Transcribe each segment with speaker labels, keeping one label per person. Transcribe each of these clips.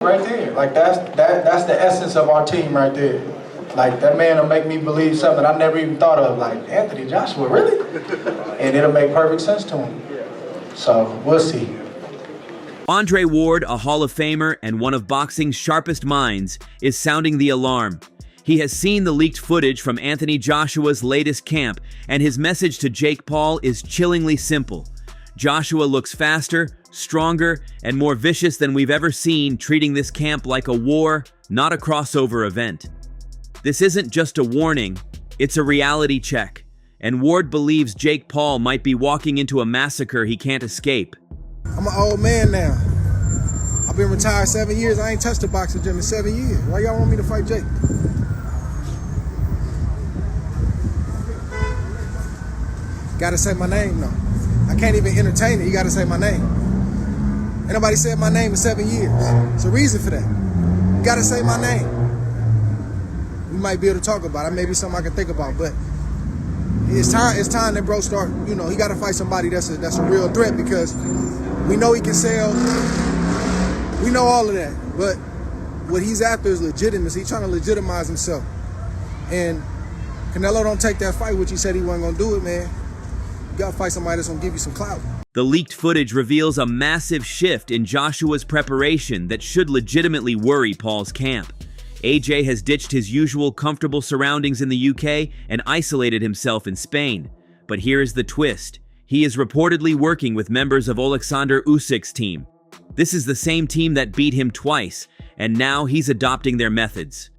Speaker 1: Right there, like that's the essence of our team right there. Like that man will make me believe something I never even thought of. Like Anthony Joshua, really? And it'll make perfect sense to him. So we'll see.
Speaker 2: Andre Ward, a Hall of Famer and one of boxing's sharpest minds, is sounding the alarm. He has seen the leaked footage from Anthony Joshua's latest camp, and his message to Jake Paul is chillingly simple. Joshua looks faster, stronger, and more vicious than we've ever seen, treating this camp like a war, not a crossover event. This isn't just a warning, it's a reality check, and Ward believes Jake Paul might be walking into a massacre he can't escape.
Speaker 3: I'm an old man now. I've been retired 7 years. I ain't touched a boxing gym in 7 years. Why y'all want me to fight Jake? Gotta say my name though. I can't even entertain it. You gotta say my name. Ain't nobody said my name in 7 years. There's a reason for that. You gotta say my name. We might be able to talk about it. Maybe something I can think about, but it's time that bro start, you know, he gotta fight somebody that's a real threat, because we know he can sell. We know all of that. But what he's after is legitimacy. He's trying to legitimize himself. And Canelo don't take that fight, which he said he wasn't gonna do it, man. You gotta fight somebody that's gonna give you some clout.
Speaker 2: The leaked footage reveals a massive shift in Joshua's preparation that should legitimately worry Paul's camp. AJ has ditched his usual comfortable surroundings in the UK and isolated himself in Spain. But here is the twist. He is reportedly working with members of Alexander Usyk's team. This is the same team that beat him twice, and now he's adopting their methods.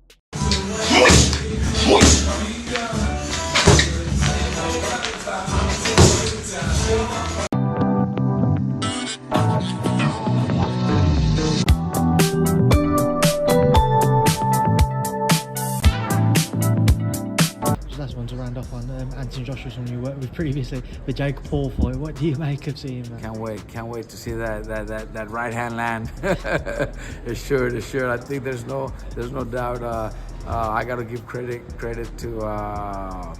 Speaker 4: Last one to round off on Anthony Joshua, someone you worked with previously, the Jake Paul fight. What do you make of seeing that?
Speaker 5: Can't wait to see that right hand land. It's sure. I think there's no doubt. I got to give credit to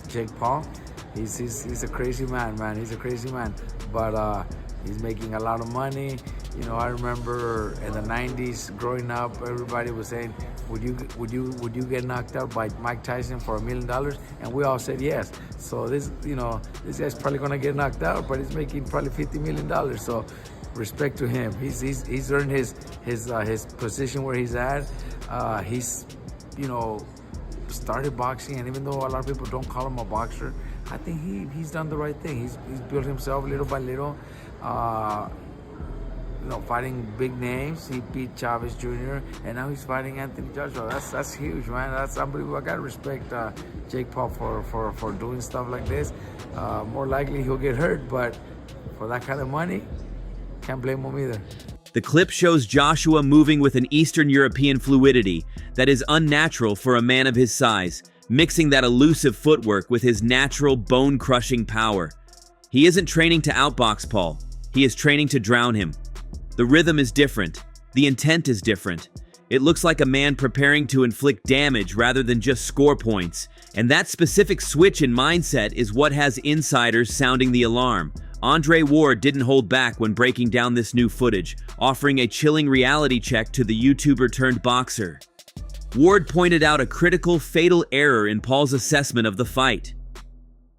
Speaker 5: Jake Paul. He's a crazy man. He's a crazy man, but he's making a lot of money. You know, I remember in the '90s growing up, everybody was saying, would you get knocked out by Mike Tyson for $1 million? And we all said yes. So this guy's probably gonna get knocked out, but he's making probably $50 million. So respect to him. He's earned his position where he's at. He's started boxing, and even though a lot of people don't call him a boxer, I think he's done the right thing. He's built himself little by little. Fighting big names. He beat Chavez Jr. and now he's fighting Anthony Joshua. That's huge, man. That's unbelievable. I gotta respect Jake Paul for doing stuff like this. More likely he'll get hurt, but for that kind of money, can't blame him either.
Speaker 2: The clip shows Joshua moving with an Eastern European fluidity that is unnatural for a man of his size, mixing that elusive footwork with his natural bone-crushing power. He isn't training to outbox Paul. He is training to drown him. The rhythm is different. The intent is different. It looks like a man preparing to inflict damage rather than just score points. And that specific switch in mindset is what has insiders sounding the alarm. Andre Ward didn't hold back when breaking down this new footage, offering a chilling reality check to the YouTuber-turned-boxer. Ward pointed out a critical, fatal error in Paul's assessment of the fight.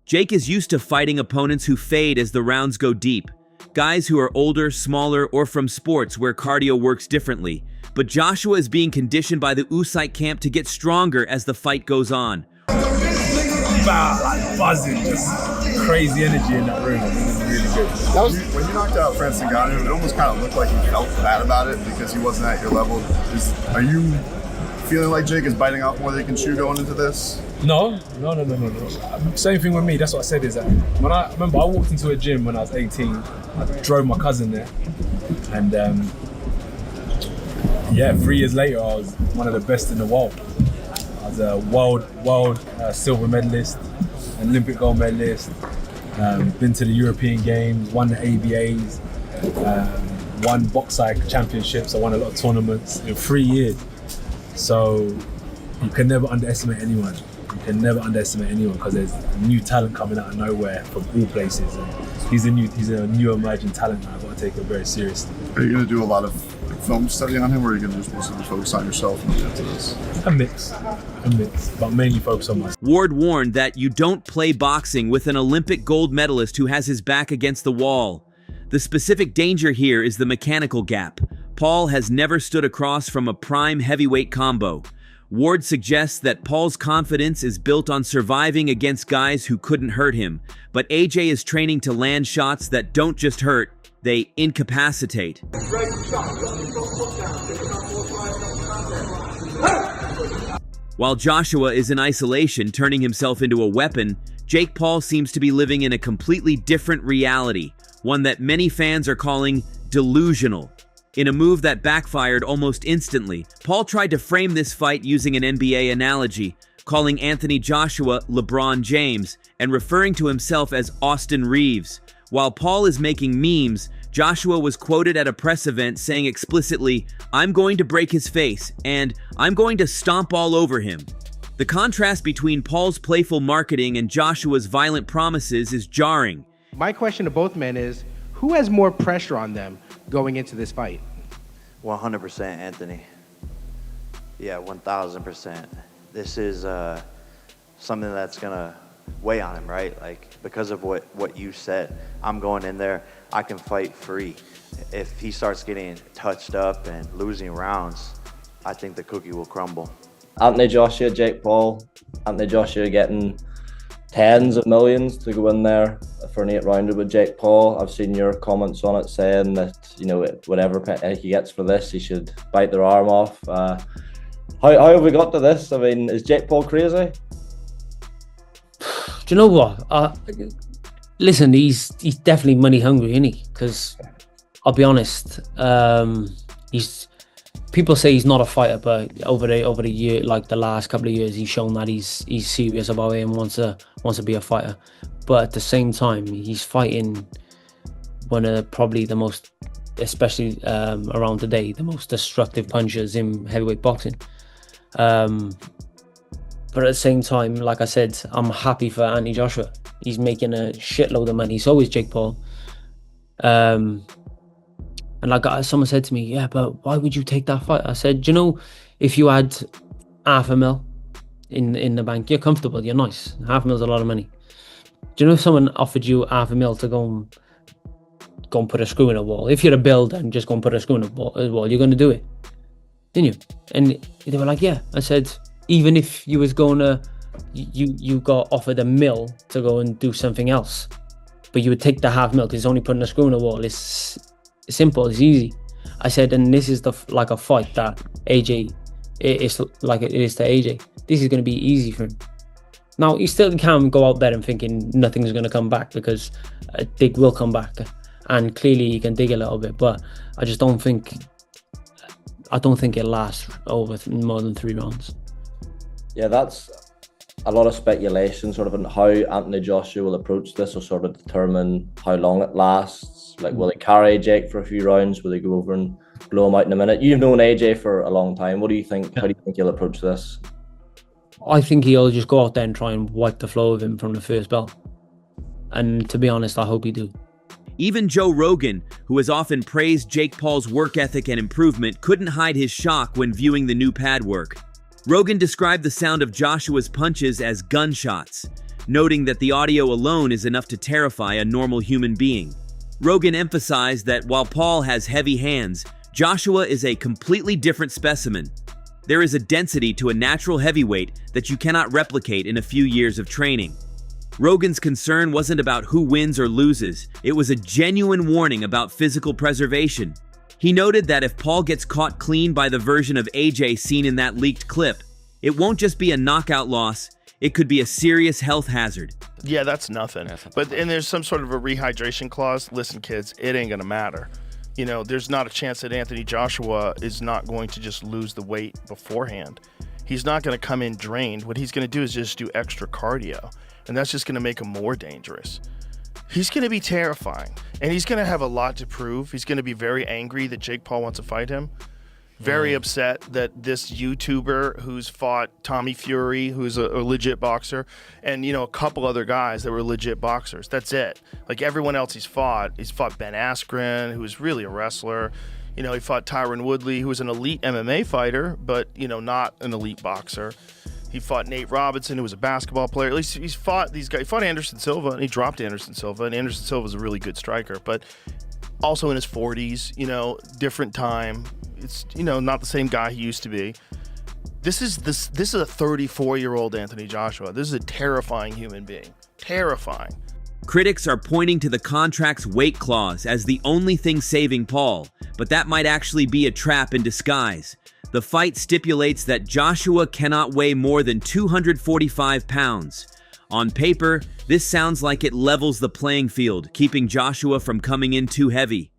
Speaker 2: Jake is used to fighting opponents who fade as the rounds go deep. Guys who are older, smaller, or from sports where cardio works differently. But Joshua is being conditioned by the Usyk camp to get stronger as the fight goes on.
Speaker 6: Like buzzing, just crazy energy in that room. It was really good.
Speaker 7: When you knocked out Francis Ngannou, it almost kind of looked like you felt bad about it because he wasn't at your level. Are you feeling like Jake is biting off more than he can chew going into this?
Speaker 6: No. Same thing with me. That's what I said is that I remember I walked into a gym when I was 18. I drove my cousin there, and 3 years later I was one of the best in the world. I was a world silver medalist, an Olympic gold medalist, been to the European Games, won the ABAs, won box cycle championships. I won a lot of tournaments in 3 years. So you can never underestimate anyone. You can never underestimate anyone because there's new talent coming out of nowhere from all places. And he's a new emerging talent, and I've got to take it very seriously.
Speaker 7: Are you going to do a lot of film study on him, or are you going to just mostly focus on yourself and get to this?
Speaker 6: A mix, but mainly focus on myself.
Speaker 2: Ward warned that you don't play boxing with an Olympic gold medalist who has his back against the wall. The specific danger here is the mechanical gap. Paul has never stood across from a prime heavyweight combo. Ward suggests that Paul's confidence is built on surviving against guys who couldn't hurt him, but AJ is training to land shots that don't just hurt, they incapacitate. While Joshua is in isolation, turning himself into a weapon, Jake Paul seems to be living in a completely different reality, one that many fans are calling delusional. In a move that backfired almost instantly, Paul tried to frame this fight using an NBA analogy, calling Anthony Joshua LeBron James and referring to himself as Austin Reeves. While Paul is making memes, Joshua was quoted at a press event saying explicitly, "I'm going to break his face," and "I'm going to stomp all over him." The contrast between Paul's playful marketing and Joshua's violent promises is jarring.
Speaker 8: My question to both men is, who has more pressure on them going into this fight?
Speaker 9: 100% Anthony. Yeah, 1000%. This is something that's gonna weigh on him, right? Like, because of what you said, I'm going in there, I can fight free. If he starts getting touched up and losing rounds, I think the cookie will crumble.
Speaker 10: Anthony Joshua, Jake Paul. Anthony Joshua getting tens of millions to go in there for an 8-rounder with Jake Paul. I've seen your comments on it saying that, you know, whatever he gets for this, he should bite their arm off. How have we got to this? I mean, is Jake Paul crazy?
Speaker 11: Do you know what? Listen, he's definitely money hungry, isn't he? Because I'll be honest, people say he's not a fighter, but over the year, like the last couple of years, he's shown that he's serious about it and wants to be a fighter. But at the same time, he's fighting one of probably the most, especially around today, the most destructive punchers in heavyweight boxing. But at the same time, like I said, I'm happy for Anthony Joshua. He's making a shitload of money. So is Jake Paul. And like someone said to me, yeah, but why would you take that fight? I said, you know, if you had $500,000 in the bank, you're comfortable, you're nice. $500,000's a lot of money. Do you know if someone offered you $500,000 to go and put a screw in a wall? If you're a builder and just go and put a screw in a wall, you're going to do it, didn't you? And they were like, yeah. I said, even if you was going to, you got offered $1 million to go and do something else, but you would take the $500,000 because it's only putting a screw in a wall. It's simple, it's easy. I said, and this is like a fight that AJ, it's like it is to AJ. This is going to be easy for him. Now, he still can't go out there and thinking nothing's going to come back, because Dig will come back, and clearly he can dig a little bit, but I don't think it'll last over more than 3 rounds.
Speaker 10: Yeah, that's a lot of speculation sort of on how Anthony Joshua will approach this, or sort of determine how long it lasts. Like, will he carry Jake for a few rounds? Will he go over and blow him out in a minute? You've known AJ for a long time. What do you think? How do you think he'll approach this?
Speaker 11: I think he'll just go out there and try and wipe the flow of him from the first bell. And to be honest, I hope he do.
Speaker 2: Even Joe Rogan, who has often praised Jake Paul's work ethic and improvement, couldn't hide his shock when viewing the new pad work. Rogan described the sound of Joshua's punches as gunshots, noting that the audio alone is enough to terrify a normal human being. Rogan emphasized that while Paul has heavy hands, Joshua is a completely different specimen. There is a density to a natural heavyweight that you cannot replicate in a few years of training. Rogan's concern wasn't about who wins or loses, it was a genuine warning about physical preservation. He noted that if Paul gets caught clean by the version of AJ seen in that leaked clip, it won't just be a knockout loss, it could be a serious health hazard.
Speaker 12: Yeah, that's nothing. And there's some sort of a rehydration clause. Listen, kids, it ain't gonna matter. You know, there's not a chance that Anthony Joshua is not going to just lose the weight beforehand. He's not going to come in drained. What he's going to do is just do extra cardio, and that's just going to make him more dangerous. He's going to be terrifying, and he's going to have a lot to prove. He's going to be very angry that Jake Paul wants to fight him. Very upset that this YouTuber who's fought Tommy Fury, who's a legit boxer, and, you know, a couple other guys that were legit boxers. That's it. Like everyone else he's fought Ben Askren, who's really a wrestler. You know, he fought Tyron Woodley, who was an elite MMA fighter, but, you know, not an elite boxer. He fought Nate Robinson, who was a basketball player. At least he's fought these guys. He fought Anderson Silva, and he dropped Anderson Silva. And Anderson Silva was a really good striker, but also in his 40s, you know, different time. It's, you know, not the same guy he used to be. This is a 34-year-old Anthony Joshua. This is a terrifying human being. Terrifying.
Speaker 2: Critics are pointing to the contract's weight clause as the only thing saving Paul, but that might actually be a trap in disguise. The fight stipulates that Joshua cannot weigh more than 245 pounds. On paper, this sounds like it levels the playing field, keeping Joshua from coming in too heavy.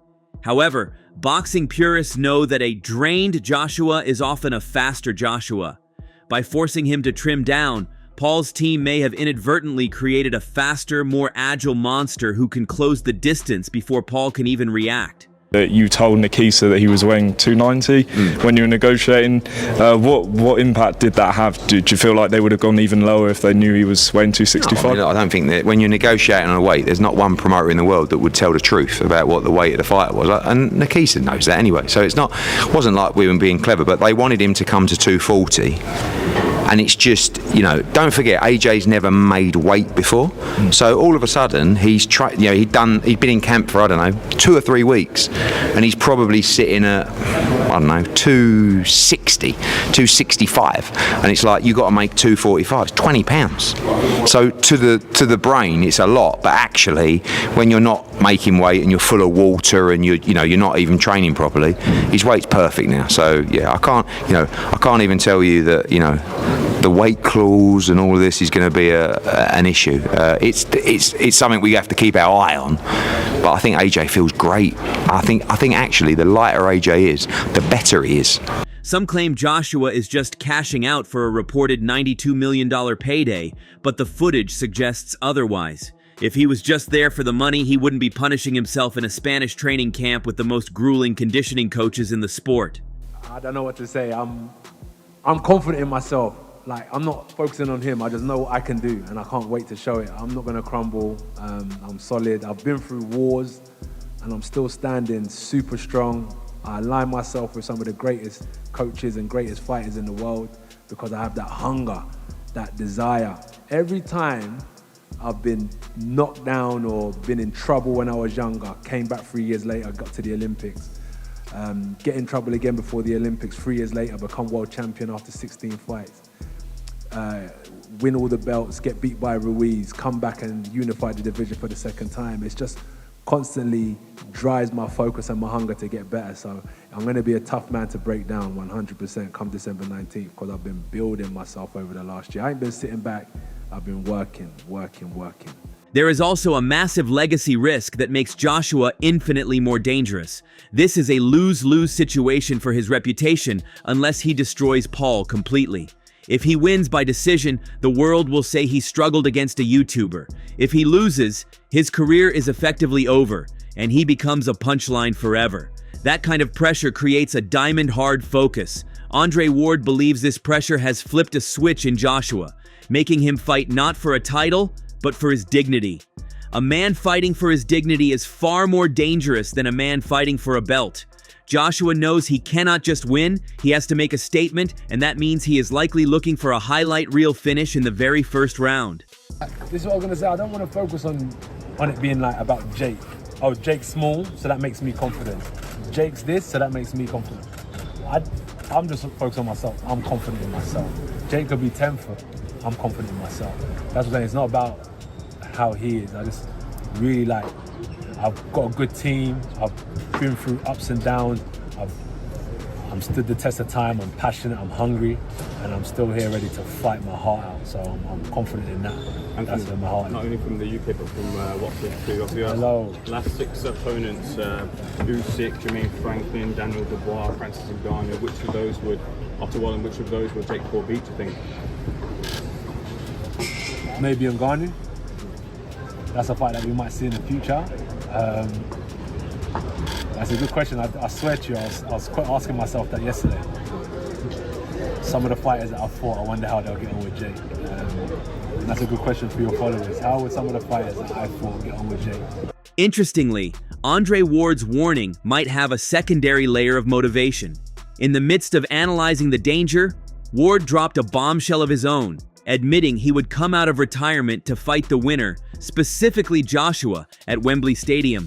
Speaker 2: However, boxing purists know that a drained Joshua is often a faster Joshua. By forcing him to trim down, Paul's team may have inadvertently created a faster, more agile monster who can close the distance before Paul can even react.
Speaker 13: You told Nikisa that he was weighing 290 when you were negotiating. What impact did that have? Did you feel like they would have gone even lower if they knew he was weighing 265?
Speaker 14: No, I mean, I don't think that when you're negotiating on a weight, there's not one promoter in the world that would tell the truth about what the weight of the fighter was. And Nikisa knows that anyway. So it wasn't like we were being clever, but they wanted him to come to 240. And it's just, you know, don't forget, AJ's never made weight before. So all of a sudden, he's tried, you know, he'd been in camp for, I don't know, 2 or 3 weeks, and he's probably sitting at, I don't know, 260, 265, and it's like, you got to make 245. It's 20 pounds. So to the brain, it's a lot, but actually, when you're not making weight and you're full of water and you're not even training properly, his weight's perfect now. So yeah, I can't even tell you that, you know, the weight clause and all of this is going to be an issue. It's something we have to keep our eye on. But I think AJ feels great. I think actually the lighter AJ is, the better he is.
Speaker 2: Some claim Joshua is just cashing out for a reported $92 million payday, but the footage suggests otherwise. If he was just there for the money, he wouldn't be punishing himself in a Spanish training camp with the most grueling conditioning coaches in the sport.
Speaker 6: I don't know what to say. I'm confident in myself. Like, I'm not focusing on him. I just know what I can do, and I can't wait to show it. I'm not going to crumble. I'm solid. I've been through wars, and I'm still standing super strong. I align myself with some of the greatest coaches and greatest fighters in the world because I have that hunger, that desire. Every time I've been knocked down or been in trouble when I was younger, came back 3 years later, got to the Olympics. Get in trouble again before the Olympics, 3 years later, become world champion after 16 fights. Win all the belts, get beat by Ruiz, come back and unify the division for the second time. It's just constantly drives my focus and my hunger to get better. So I'm going to be a tough man to break down 100% come December 19th because I've been building myself over the last year. I ain't been sitting back. I've been working.
Speaker 2: There is also a massive legacy risk that makes Joshua infinitely more dangerous. This is a lose-lose situation for his reputation unless he destroys Paul completely. If he wins by decision, the world will say he struggled against a YouTuber. If he loses, his career is effectively over, and he becomes a punchline forever. That kind of pressure creates a diamond-hard focus. Andre Ward believes this pressure has flipped a switch in Joshua, making him fight not for a title, but for his dignity. A man fighting for his dignity is far more dangerous than a man fighting for a belt. Joshua knows he cannot just win, he has to make a statement, and that means he is likely looking for a highlight reel finish in the very first round.
Speaker 6: This is what I'm going to say. I don't want to focus on it being like about Jake. Oh, Jake's small, so that makes me confident. Jake's this, so that makes me confident. I'm just focused on myself. I'm confident in myself. Jake could be 10 foot. I'm confident in myself. That's what I'm saying. It's not about how he is. I just really like, I've got a good team. I've been through ups and downs. I'm stood the test of time. I'm passionate. I'm hungry, and I'm still here ready to fight my heart out. So I'm confident in that.
Speaker 15: And
Speaker 6: that's where my heart is.
Speaker 15: Not only from the UK, but from Watford too.
Speaker 6: Hello.
Speaker 15: Last 6 opponents: Usyk, Jermaine Franklin, Daniel Dubois, Francis Ngannou. Which of those would, after one, which of those would Jake Paul beat? Do you think?
Speaker 6: Maybe Ngannou. That's a fight that we might see in the future. That's a good question. I swear to you, I was quite asking myself that yesterday. Some of the fighters that I fought, I wonder how they'll get on with Jake. That's a good question for your followers. How would some of the fighters that I fought get on with Jake?
Speaker 2: Interestingly, Andre Ward's warning might have a secondary layer of motivation. In the midst of analyzing the danger, Ward dropped a bombshell of his own, admitting he would come out of retirement to fight the winner, specifically Joshua, at Wembley Stadium.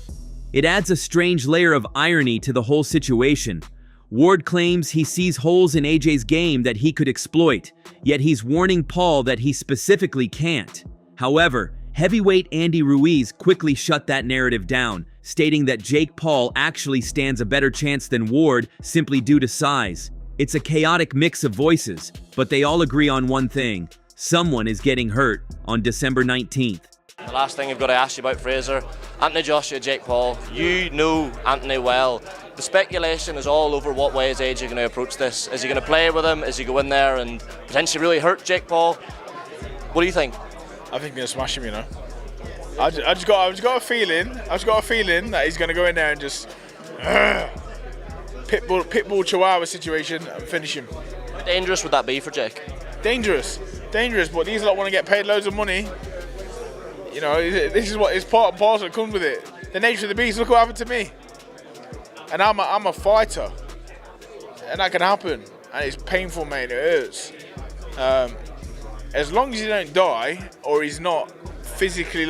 Speaker 2: It adds a strange layer of irony to the whole situation. Ward claims he sees holes in AJ's game that he could exploit, yet he's warning Paul that he specifically can't. However, heavyweight Andy Ruiz quickly shut that narrative down, stating that Jake Paul actually stands a better chance than Ward simply due to size. It's a chaotic mix of voices, but they all agree on one thing: someone is getting hurt on December 19th.
Speaker 16: The last thing I've got to ask you about, Fraser, Anthony Joshua, Jake Paul, you know Anthony well. The speculation is all over what way is AJ going to approach this. Is he going to play with him? Is he go in there and potentially really hurt Jake Paul? What do you think?
Speaker 17: I think he's going to smash him, you know. I just got a feeling that he's going to go in there and just pitbull chihuahua situation and finish him.
Speaker 16: How dangerous would that be for Jake?
Speaker 17: Dangerous, but these lot want to get paid loads of money. You know, this is what is part and parcel that comes with it. The nature of the beast. Look what happened to me. And I'm a fighter, and that can happen, and it's painful, mate. It hurts. As long as he don't die, or he's not physically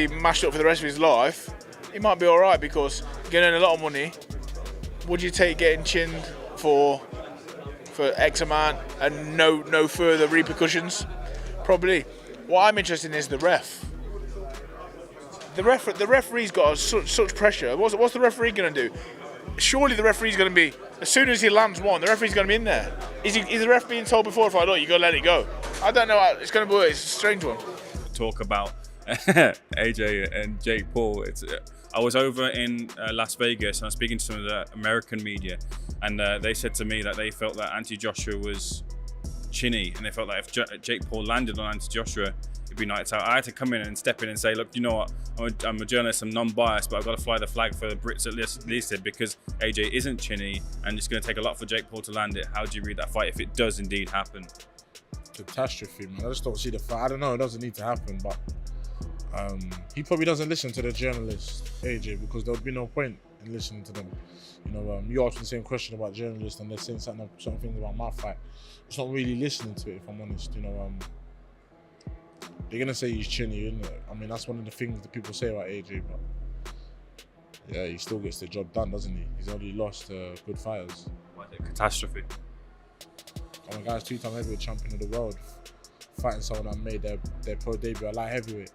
Speaker 17: mashed up for the rest of his life, he might be all right because you're gonna earn a lot of money. Would you take getting chinned for X amount and no further repercussions? Probably. What I'm interested in is the ref. The referee's got such pressure. What's the referee going to do? Surely the referee's going to be, as soon as he lands one, the referee's going to be in there. Is the ref being told before the fight, look, you got to let it go? I don't know how it's going to be. It's a strange one.
Speaker 15: Talk about AJ and Jake Paul. I was over in Las Vegas and I was speaking to some of the American media, and they said to me that they felt that Anthony Joshua was chinny, and they felt like if Jake Paul landed on Anthony Joshua, it'd be nights out. I had to come in and step in and say, look, you know what, I'm a journalist, I'm non-biased, but I've got to fly the flag for the Brits at least because AJ isn't chinny, and it's going to take a lot for Jake Paul to land it. How do you read that fight if it does indeed happen?
Speaker 18: Catastrophe, man. I just don't see the fight. I don't know, it doesn't need to happen, but he probably doesn't listen to the journalists, AJ, because there would be no point in listening to them. You know, you asked the same question about journalists, and they're saying certain things about my fight. It's not really listening to it, if I'm honest. You know, they're gonna say he's chinny, isn't it? I mean, that's one of the things that people say about AJ, but yeah, he still gets the job done, doesn't he? He's only lost good fighters.
Speaker 15: What a catastrophe.
Speaker 18: Oh my guy's 2-time heavyweight champion of the world, fighting someone that made their pro debut at light heavyweight.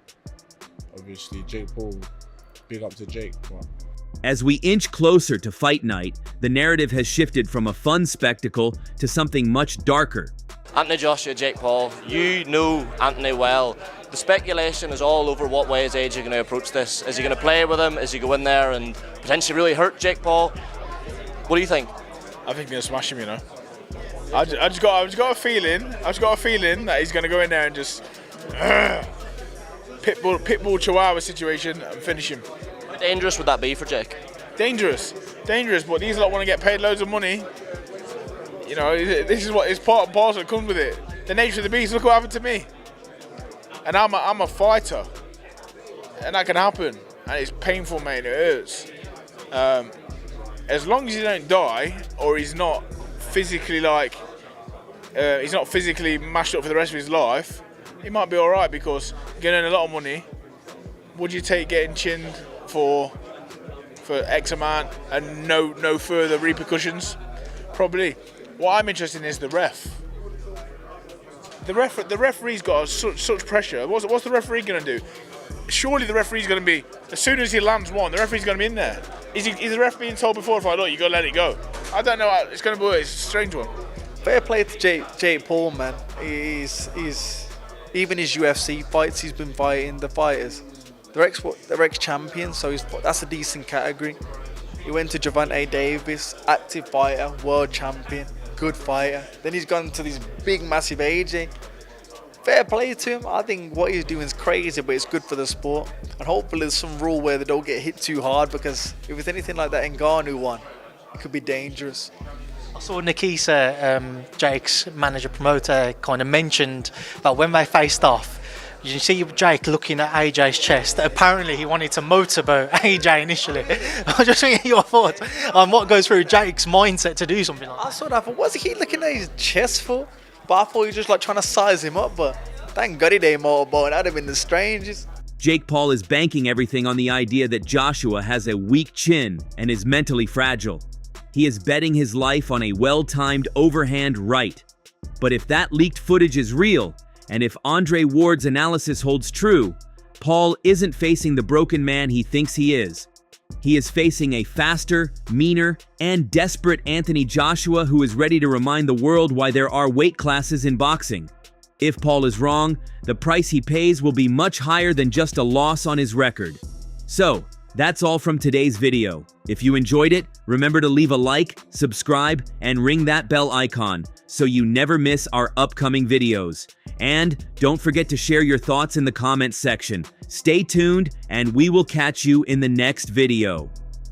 Speaker 18: Obviously, Jake Paul, big up to Jake. But
Speaker 2: as we inch closer to fight night, the narrative has shifted from a fun spectacle to something much darker.
Speaker 16: Anthony Joshua, Jake Paul, you know Anthony well. The speculation is all over what way is AJ going to approach this. Is he going to play with him? Is he go in there and potentially really hurt Jake Paul? What do you think?
Speaker 17: I think he's going to smash him, you know. I just got a feeling that he's going to go in there and just pitbull chihuahua situation and finish him.
Speaker 16: How dangerous would that be for Jake?
Speaker 17: Dangerous, but these lot want to get paid loads of money. You know, this is what is part and parcel that comes with it. The nature of the beast. Look what happened to me. And I'm a fighter, and that can happen, and it's painful, mate. It hurts. As long as he don't die, or he's not physically mashed up for the rest of his life, he might be all right because you're gonna earn a lot of money. Would you take getting chinned for X amount and no further repercussions? Probably. What I'm interested in is the ref. The referee's got such pressure. What's the referee going to do? Surely the referee's going to be, as soon as he lands one, the referee's going to be in there. Is the ref being told before the fight, look, you got to let it go? I don't know how it's going to be. It's a strange one.
Speaker 19: Fair play to Jake Paul, man. He's even his UFC fights, he's been fighting the fighters. They're ex-champions, so that's a decent category. He went to Gervonta Davis, active fighter, world champion, good fighter. Then he's gone to this big, massive AJ. Fair play to him. I think what he's doing is crazy, but it's good for the sport. And hopefully there's some rule where they don't get hit too hard, because if it's anything like that Ngannou one, it could be dangerous.
Speaker 4: I saw Nikisa, Jake's manager promoter, kind of mentioned that when they faced off, You see Jake looking at AJ's chest. Apparently he wanted to motorboat AJ initially. I just want your thoughts on what goes through Jake's mindset to do something like that.
Speaker 19: I saw that, but what's he looking at his chest for? But I thought he was just like trying to size him up, but thank God he didn't motorboat. That'd have been the strangest.
Speaker 2: Jake Paul is banking everything on the idea that Joshua has a weak chin and is mentally fragile. He is betting his life on a well-timed overhand right. But if that leaked footage is real, and if Andre Ward's analysis holds true, Paul isn't facing the broken man he thinks he is. He is facing a faster, meaner, and desperate Anthony Joshua who is ready to remind the world why there are weight classes in boxing. If Paul is wrong, the price he pays will be much higher than just a loss on his record. So, that's all from today's video. If you enjoyed it, remember to leave a like, subscribe, and ring that bell icon so you never miss our upcoming videos. And don't forget to share your thoughts in the comments section. Stay tuned, and we will catch you in the next video.